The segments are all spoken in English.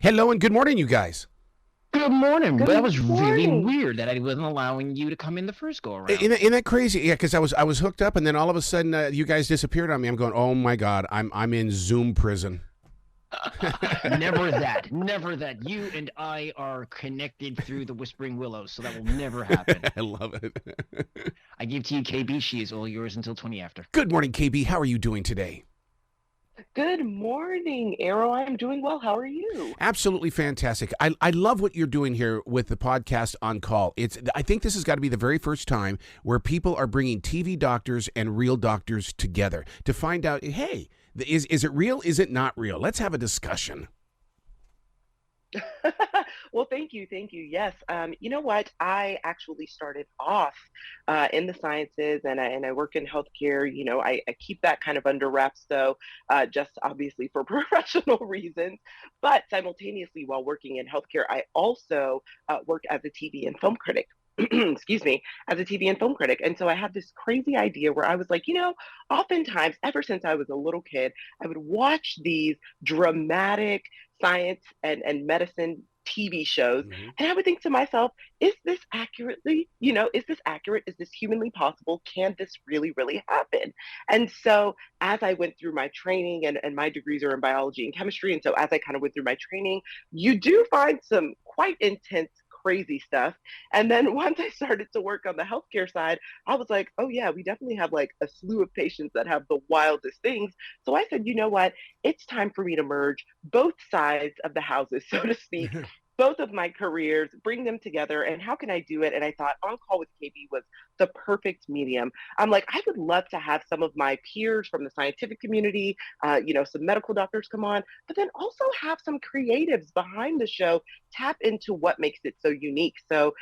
Hello and good morning, you guys. Good morning. Good That was really morning. weird that I wasn't allowing you to come in the first go Isn't around. that, isn't that crazy? Yeah, because I was hooked up, and then all of a sudden you guys disappeared on me. I'm going, oh my god, I'm in Zoom prison. Never that. Never that. You and I are connected through the Whispering Willows, so that will never happen. I love it. I give to you KB. She is all yours until 20 after. Good morning, KB. How are you doing today? Good morning, Arrow. I'm doing well. How are you? Absolutely fantastic. I love what you're doing here with the podcast on call. I think this has got to be the very first time where people are bringing TV doctors and real doctors together to find out, hey, is it real? Is it not real? Let's have a discussion. Well, thank you. Thank you. Yes. You know what? I actually started off in the sciences and I work in healthcare. I keep that kind of under wraps, though, just obviously for professional reasons. But simultaneously, while working in healthcare, I also work as a TV and film critic. Excuse me, as a TV and film critic. And so I had this crazy idea where I was like, oftentimes, ever since I was a little kid, I would watch these dramatic science and medicine TV shows. Mm-hmm. And I would think to myself, is this accurate? Is this humanly possible? Can this really, really happen? And so as I went through my training and my degrees are in biology and chemistry. And so as I kind of went through my training, you do find some quite intense crazy stuff. And then once I started to work on the healthcare side, I was like, oh yeah, we definitely have like a slew of patients that have the wildest things. So I said, you know what? It's time for me to merge both sides of the houses, so to speak, both of my careers, bring them together. And how can I do it? And I thought On Call with KB was the perfect medium. I'm like, I would love to have some of my peers from the scientific community, some medical doctors come on, but then also have some creatives behind the show tap into what makes it so unique. So,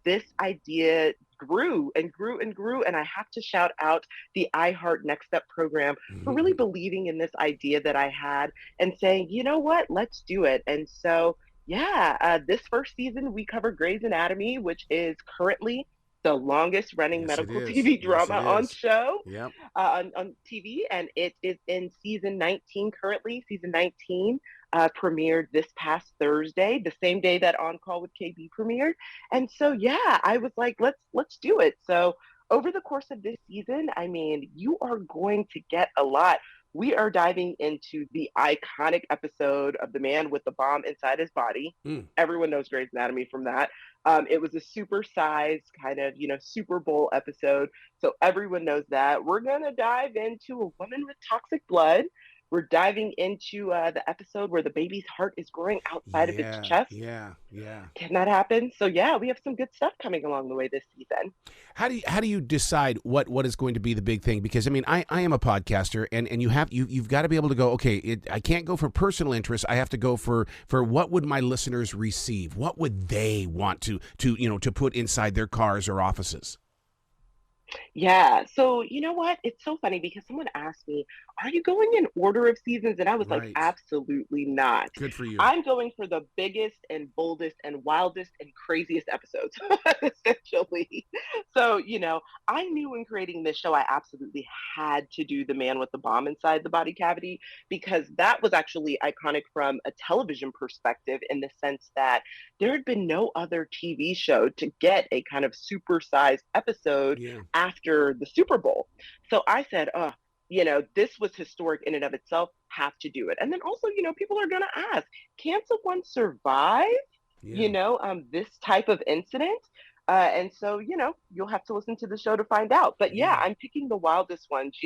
this idea grew and grew and grew. And I have to shout out the iHeart Next Step program for really Mm-hmm. believing in this idea that I had and saying, you know what, let's do it. And so, yeah, this first season we cover Grey's Anatomy, which is currently the longest running Yes, it medical is. TV Yes, drama it on is. show, Yep. on TV, and it is in season 19 currently. Season 19 premiered this past Thursday, the same day that On Call with KB premiered. And so, yeah, I was like, let's do it. So over the course of this season, I mean, you are going to get a lot. We are diving into the iconic episode of The Man with the Bomb Inside His Body. Mm. Everyone knows Grey's Anatomy from that. It was a supersized kind of, Super Bowl episode. So everyone knows that. We're going to dive into a woman with toxic blood. We're diving into the episode where the baby's heart is growing outside of its Yeah, chest. yeah, yeah. Can that happen? So, yeah, we have some good stuff coming along the way this season. How do you decide what is going to be the big thing? Because I mean, I am a podcaster, and you've got to be able to go. Okay, I can't go for personal interest. I have to go for what would my listeners receive? What would they want to put inside their cars or offices? Yeah. So, you know what? It's so funny because someone asked me, are you going in order of seasons? And I was like, Right. absolutely not. Good for you. I'm going for the biggest and boldest and wildest and craziest episodes, essentially. So, I knew in creating this show, I absolutely had to do the man with the bomb inside the body cavity because that was actually iconic from a television perspective in the sense that there had been no other TV show to get a kind of supersized episode Yeah. after the Super Bowl. So I said, oh, this was historic in and of itself, have to do it. And then also, people are going to ask, can someone survive, Yeah. this type of incident? And so, you'll have to listen to the show to find out. But yeah, Yeah. I'm picking the wildest ones.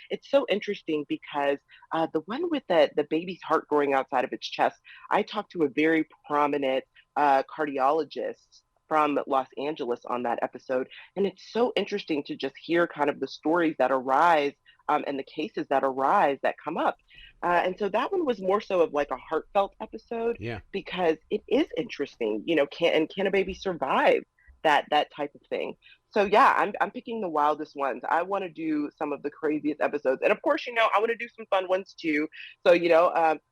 It's so interesting because the one with the baby's heart growing outside of its chest, I talked to a very prominent cardiologist from Los Angeles on that episode. And it's so interesting to just hear kind of the stories that arise and the cases that arise that come up. And so that one was more so of like a heartfelt episode Yeah. because it is interesting, can a baby survive that type of thing? So yeah, I'm picking the wildest ones. I want to do some of the craziest episodes, and of course, I want to do some fun ones too. So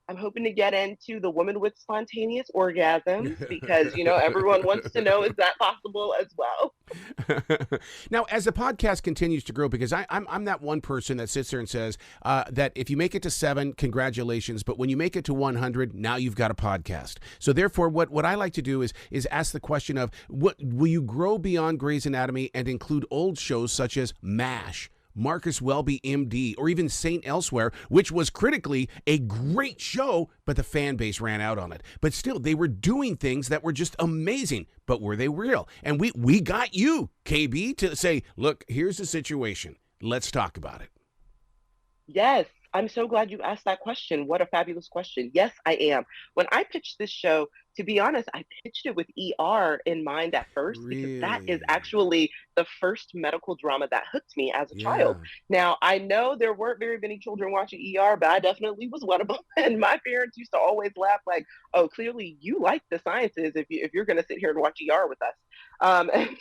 I'm hoping to get into the woman with spontaneous orgasms because everyone wants to know, is that possible as well? Now, as the podcast continues to grow, because I'm that one person that sits there and says that if you make it to 7, congratulations, but when you make it to 100, now you've got a podcast. So therefore, what I like to do is ask the question of, what will you grow beyond Grey's Anatomy and include old shows such as MASH, Marcus Welby, MD, or even Saint Elsewhere, which was critically a great show, but the fan base ran out on it. But still, they were doing things that were just amazing. But were they real? And we got you, KB, to say, look, here's the situation. Let's talk about it. Yes, I'm so glad you asked that question. What a fabulous question. Yes, I am. When I pitched this show, to be honest, I pitched it with ER in mind at first because that is Really? actually the first medical drama that hooked me as a Yeah. child. Now, I know there weren't very many children watching ER, but I definitely was one of them. And my parents used to always laugh like, "Oh, clearly you like the sciences if you're going to sit here and watch ER with us." And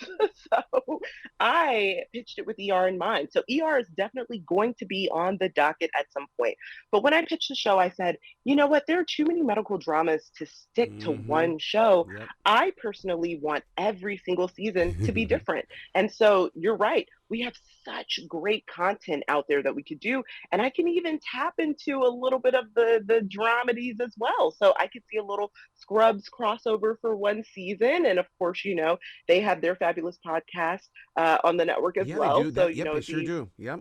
so I pitched it with ER in mind. So ER is definitely going to be on the docket at some point. But when I pitched the show, I said, you know what? There are too many medical dramas to stick to Mm-hmm. one show. Yep. I personally want every single season to be different. And so you're right. We have such great content out there that we could do. And I can even tap into a little bit of the dramedies as well. So I could see a little Scrubs crossover for one season. And of course, they have their fabulous podcast on the network as Yeah, they well. do So, that. Yep, they sure do. Yep.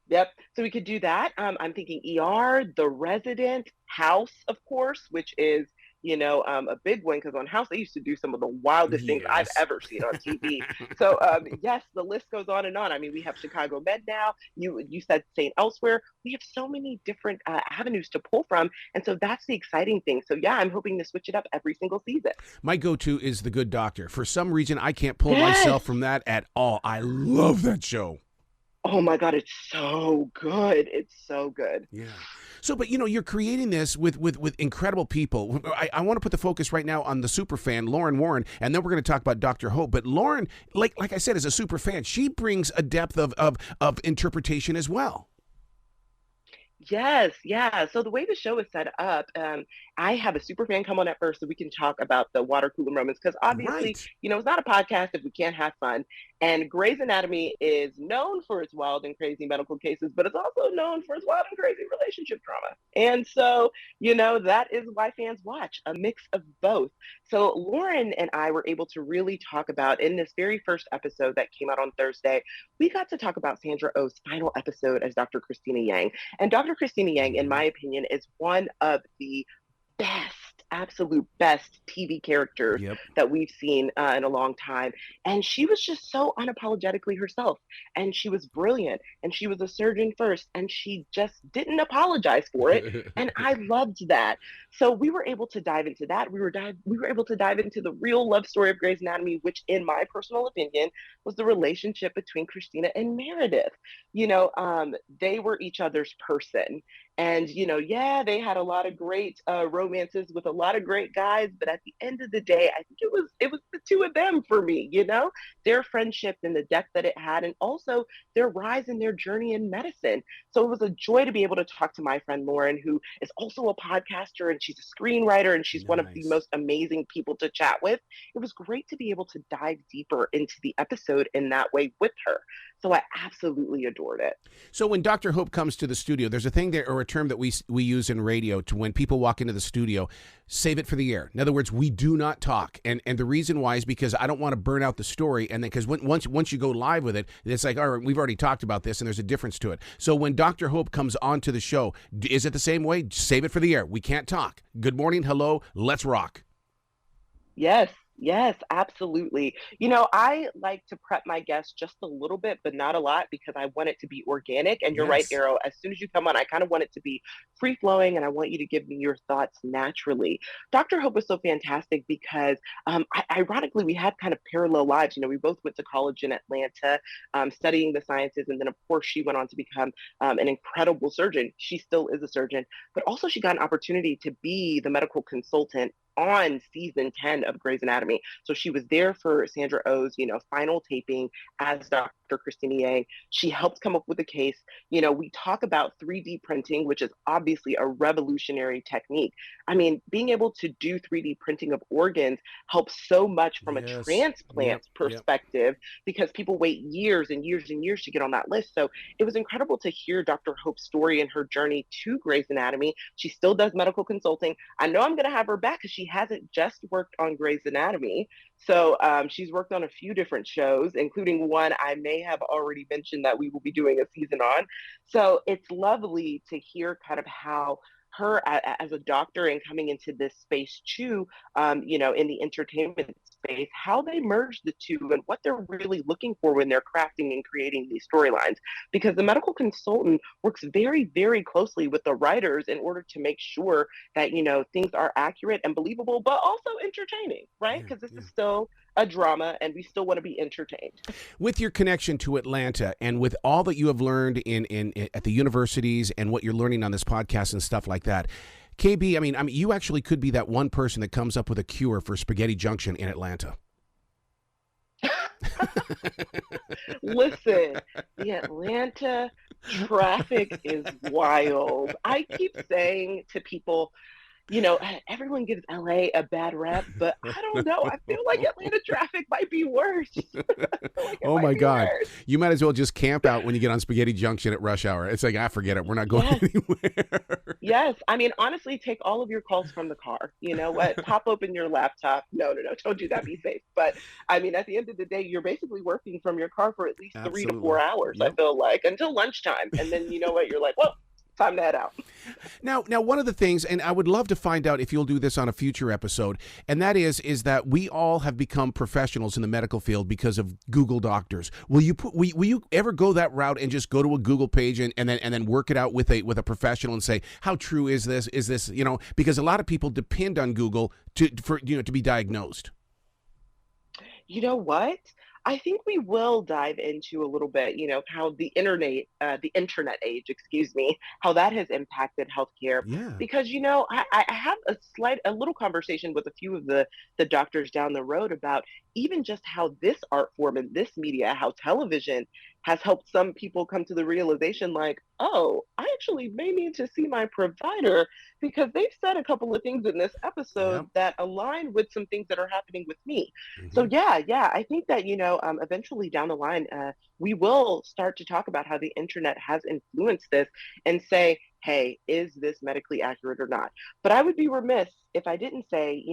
yep. So we could do that. I'm thinking ER, The Resident, House, of course, which is, a big one because on House they used to do some of the wildest things I've Yes. ever seen on TV. So yes, the list goes on and on. I mean, we have Chicago Med now. You said St. Elsewhere. We have so many different avenues to pull from, and so that's the exciting thing. So yeah, I'm hoping to switch it up every single season. My go-to is The Good Doctor. For some reason, I can't pull Yes. myself from that at all. I love that show. Oh my God, it's so good. It's so good. Yeah. So, but you're creating this with incredible people. I want to put the focus right now on the super fan, Lauren Warren, and then we're going to talk about Dr. Hope. But Lauren, like I said, is a super fan. She brings a depth of interpretation as well. Yes, yeah. So the way the show is set up, I have a super fan come on at first so we can talk about the water cooler moments because obviously, Right. it's not a podcast if we can't have fun. And Grey's Anatomy is known for its wild and crazy medical cases, but it's also known for its wild and crazy relationship drama. And so, that is why fans watch a mix of both. So Lauren and I were able to really talk about in this very first episode that came out on Thursday, we got to talk about Sandra Oh's final episode as Dr. Christina Yang. And Dr. Christina Yang, in Mhm. my opinion, is one of the best, absolute best TV characters Yep. that we've seen in a long time. And she was just so unapologetically herself. And she was brilliant. And she was a surgeon first. And she just didn't apologize for it. And I loved that. So we were able to dive into that. We were able to dive into the real love story of Grey's Anatomy, which, in my personal opinion, was the relationship between Christina and Meredith. They were each other's person. And, yeah, they had a lot of great romances with a lot of great guys, but at the end of the day, I think it was the two of them for me, their friendship and the depth that it had, and also their rise in their journey in medicine. So it was a joy to be able to talk to my friend Lauren, who is also a podcaster and she's a screenwriter and she's one of the Nice. most amazing people to chat with. It was great to be able to dive deeper into the episode in that way with her. So I absolutely adored it. So when Dr. Hope comes to the studio, there's a thing there, or a term that we use in radio to when people walk into the studio, save it for the air. In other words, we do not talk. And the reason why is because I don't want to burn out the story. And then because once you go live with it, it's like, all right, we've already talked about this and there's a difference to it. So when Dr. Hope comes onto the show, is it the same way? Save it for the air. We can't talk. Good morning. Hello. Let's rock. Yes, yes, absolutely. I like to prep my guests just a little bit, but not a lot because I want it to be organic. And you're right, Yes. Arrow. As soon as you come on, I kind of want it to be free flowing and I want you to give me your thoughts naturally. Dr. Hope was so fantastic because, ironically, we had kind of parallel lives. We both went to college in Atlanta studying the sciences. And then, of course, she went on to become an incredible surgeon. She still is a surgeon, but also she got an opportunity to be the medical consultant on season 10 of Grey's Anatomy. So she was there for Sandra Oh's, final taping as Dr. Christine Yang. She helped come up with a case. We talk about 3D printing, which is obviously a revolutionary technique. I mean, being able to do 3D printing of organs helps so much from a transplant perspective, because people wait years and years and years to get on that list. So it was incredible to hear Dr. Hope's story and her journey to Grey's Anatomy. She still does medical consulting. I know I'm going to have her back because she hasn't just worked on Grey's Anatomy. So she's worked on a few different shows, including one I may have already mentioned that we will be doing a season on. So it's lovely to hear kind of how her as a doctor and coming into this space too, in the entertainment space, how they merge the two and what they're really looking for when they're crafting and creating these storylines. Because the medical consultant works very, very closely with the writers in order to make sure that, things are accurate and believable, but also entertaining, right? Because this is still a drama and we still want to be entertained. With your connection to Atlanta and with all that you have learned in at the universities and what you're learning on this podcast and stuff like that, KB, I mean, you actually could be that one person that comes up with a cure for Spaghetti Junction in Atlanta. Listen, the Atlanta traffic is wild. I keep saying to people, everyone gives LA a bad rep, but I don't know. I feel like Atlanta traffic might be worse. Oh my God. Worse. You might as well just camp out when you get on Spaghetti Junction at rush hour. It's like, forget it. We're not going anywhere. Yes. I mean, honestly, take all of your calls from the car. You know what? Pop open your laptop. No. Don't do that. Be safe. But I mean, at the end of the day, you're basically working from your car for at least 3 to 4 hours, I feel like, until lunchtime. And then you know what? You're like, well, time to head out. Now, one of the things, and I would love to find out if you'll do this on a future episode, and that is that we all have become professionals in the medical field because of Google Doctors. Will you ever go that route and just go to a Google page and then work it out with a professional and say, how true is this? Is this, because a lot of people depend on Google to be diagnosed. You know what? I think we will dive into a little bit, how the internet age, how that has impacted healthcare. Yeah. Because, I have a little conversation with a few of the doctors down the road about even just how this art form and this media, how television has helped some people come to the realization like, oh, I actually may need to see my provider because they've said a couple of things in this episode that align with some things that are happening with me. Mm-hmm. So yeah, I think that, eventually down the line, we will start to talk about how the internet has influenced this and say, hey, is this medically accurate or not? But I would be remiss if I didn't say,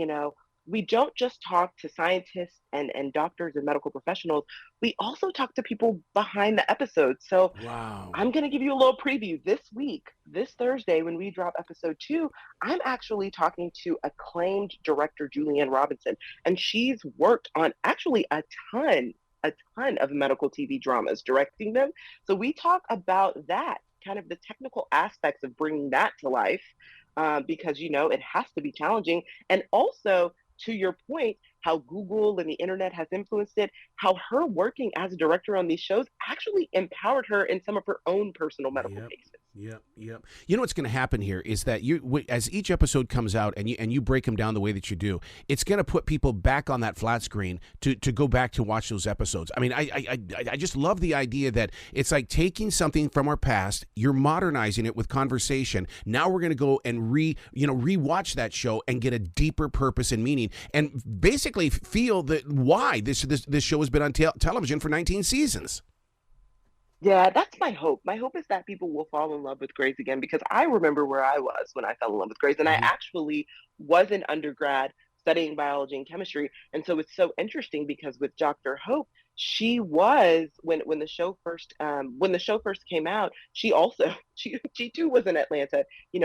we don't just talk to scientists and doctors and medical professionals. We also talk to people behind the episodes. So I'm going to give you a little preview. This week, this Thursday, when we drop episode 2, I'm actually talking to acclaimed director Julianne Robinson. And she's worked on actually a ton of medical TV dramas, directing them. So we talk about that, kind of the technical aspects of bringing that to life, because, it has to be challenging. And also, to your point, how Google and the internet has influenced it, how her working as a director on these shows actually empowered her in some of her own personal medical cases. Yep. You know what's going to happen here is that as each episode comes out and you break them down the way that you do, it's going to put people back on that flat screen to go back to watch those episodes. I mean, I just love the idea that it's like taking something from our past, you're modernizing it with conversation. Now we're going to go and rewatch that show and get a deeper purpose and meaning, and basically feel that why this show has been on television for 19 seasons. Yeah, that's my hope. My hope is that people will fall in love with Grey's again, because I remember where I was when I fell in love with Grey's, and I actually was an undergrad studying biology and chemistry. And so it's so interesting because with Dr. Hope, she was when the show first came out, she too was in Atlanta,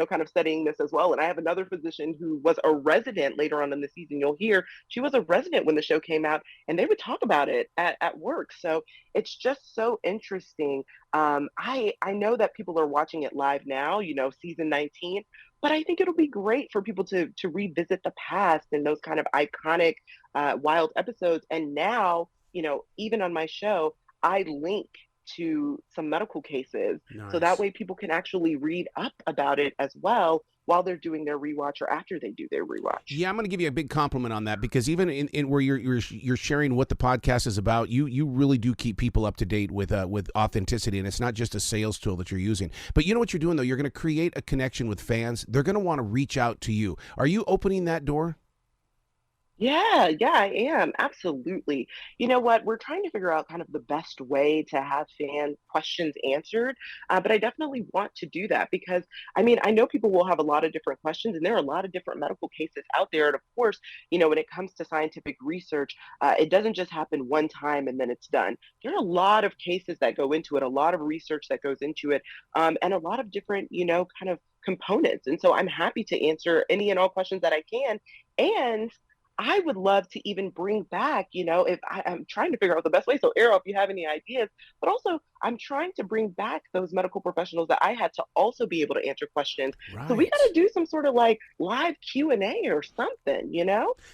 kind of studying this as well. And I have another physician who was a resident later on in the season. You'll hear she was a resident when the show came out, and they would talk about it at work. So it's just so interesting. I know that people are watching it live now, season 19. But I think it'll be great for people to revisit the past and those kind of iconic, wild episodes. And now, even on my show, I link to some medical cases. So that Nice. way people can actually read up about it as well while they're doing their rewatch or after they do their rewatch. Yeah, I'm going to give you a big compliment on that because even in where you're sharing what the podcast is about, you really do keep people up to date with authenticity, and it's not just a sales tool that you're using. But you know what you're doing though? You're going to create a connection with fans. They're going to want to reach out to you. Are you opening that door? Yeah, I am. Absolutely. You know what? We're trying to figure out kind of the best way to have fan questions answered. But I definitely want to do that because, I mean, I know people will have a lot of different questions, and there are a lot of different medical cases out there. And of course, when it comes to scientific research, it doesn't just happen one time and then it's done. There are a lot of cases that go into it, a lot of research that goes into it, and a lot of different, kind of components. And so I'm happy to answer any and all questions that I can. And I would love to even bring back, if I'm trying to figure out the best way. So, Arrow, if you have any ideas, but also I'm trying to bring back those medical professionals that I had to also be able to answer questions. So we got Right. to do some sort of like live Q&A or something.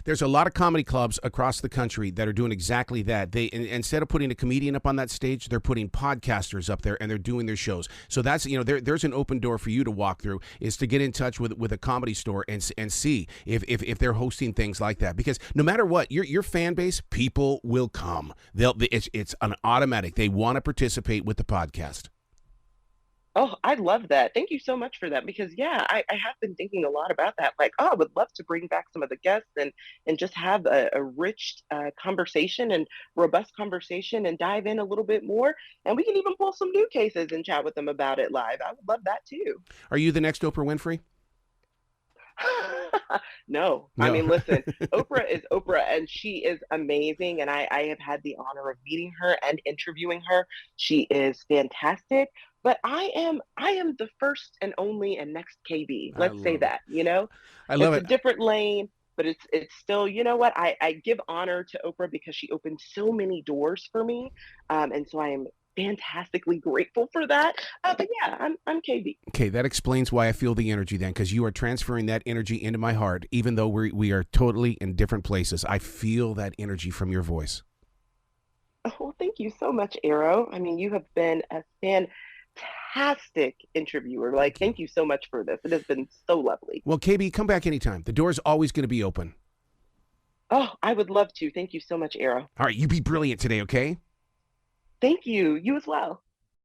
There's a lot of comedy clubs across the country that are doing exactly that. Instead of putting a comedian up on that stage, they're putting podcasters up there and they're doing their shows. So that's there's an open door for you to walk through is to get in touch with a comedy store and see if they're hosting things like that. Because no matter what, your fan base, people will come. It's an automatic. They want to participate with the podcast. Oh, I love that. Thank you so much for that because I have been thinking a lot about that. Like, oh, I would love to bring back some of the guests and just have a rich conversation and robust conversation and dive in a little bit more. And we can even pull some new cases and chat with them about it live. I would love that too. Are you the next Oprah Winfrey? No, I No. mean, listen, Oprah is Oprah and she is amazing. And I have had the honor of meeting her and interviewing her. She is fantastic. But I am the first and only and next KB. I Let's say love it. that. I love It's a it. different lane, but it's still, you know what? I give honor to Oprah because she opened so many doors for me. And so I am fantastically grateful for that. But yeah, I'm KB. Okay, that explains why I feel the energy then, because you are transferring that energy into my heart, even though we are totally in different places. I feel that energy from your voice. Oh, well, thank you so much, Arrow. I mean, you have been a fantastic interviewer. Like, Thank you. thank you so much for this. It has been so lovely. Well, KB, come back anytime. The door's always going to be open. Oh, I would love to. Thank you so much, Arrow. All right, you be brilliant today, okay? Thank you. You as well.